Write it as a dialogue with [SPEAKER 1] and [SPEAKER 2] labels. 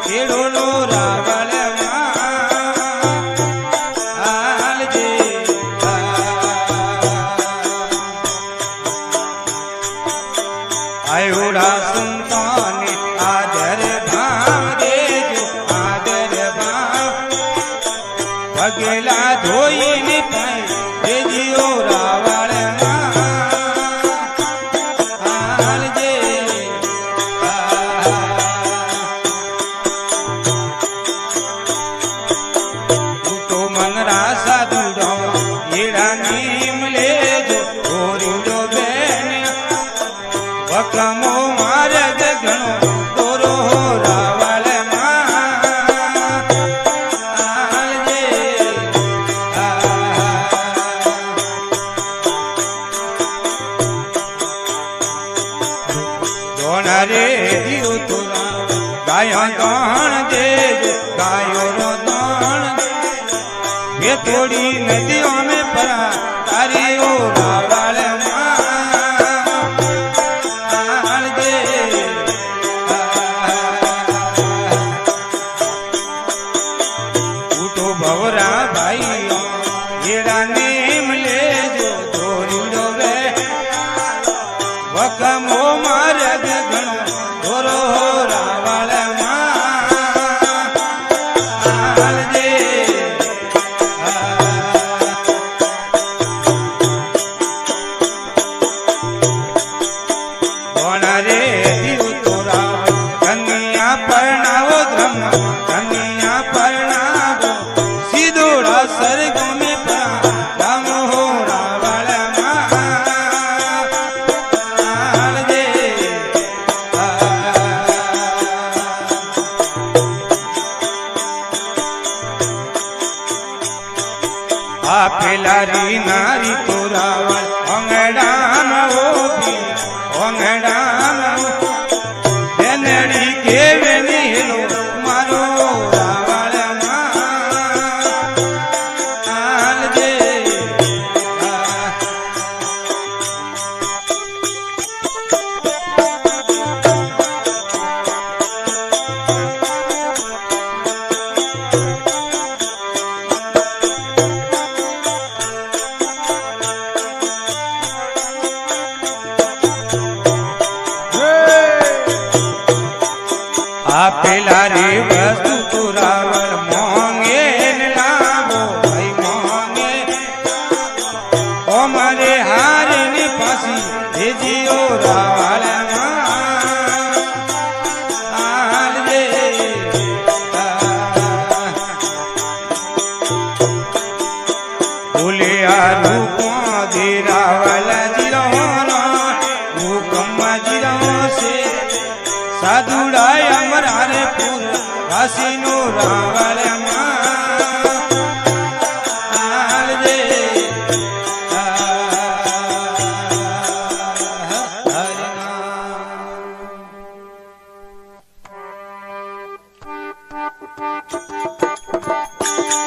[SPEAKER 1] ખેડૂનો રાવળ હાલજે આયોડા સંતાને આદર ભાવ દેજો આદર ભાવ પગેલા ધોઈને પાય દેજીઓ રાવળ હાલજે તો મંગરા સાધુ હીરા નીમ લેજો ગોરીડો બેન વકમો માર્ગ ઘણો દોરો રાવળ હાલજે રે દીવ તુરા ગાયો દાણ દેજો ગાયો રો દાણ વે થોડી નદીઓ મે પરા તારી ઓ રાવળ હાલજે ઉઠો ભવરા ભાઈ હેડા નેમ લેજો ધોરીડો રે વકમો માર્ગ ઘણો ધોરો રાવળ હાલજે રે દીવ તોરા કન્યા પરણાવો ધ્રમ કન્યા પરણાવો સીધોડા સરગ મે રામ હો રાવળ હાલજે આ પેલારી નારી તો રાવળ અંગડામાં ઓભી અંગડામાં બેનડી કેવે નીલો મારો રાવળ હાલજે આ પેલારી વસ્તુ તો રાવળ મોંગે ને લાવો ભાઈ મોંગે અમારે હાર ને પાસી દેજીઓ રાવળ હાલજે બોલે આ રૂપો દે રાવળ જીરો હુકમ જીરો છે સાધુડાય અમરારે પૂર રાશિનો રાવળ હાલજે હરિનામ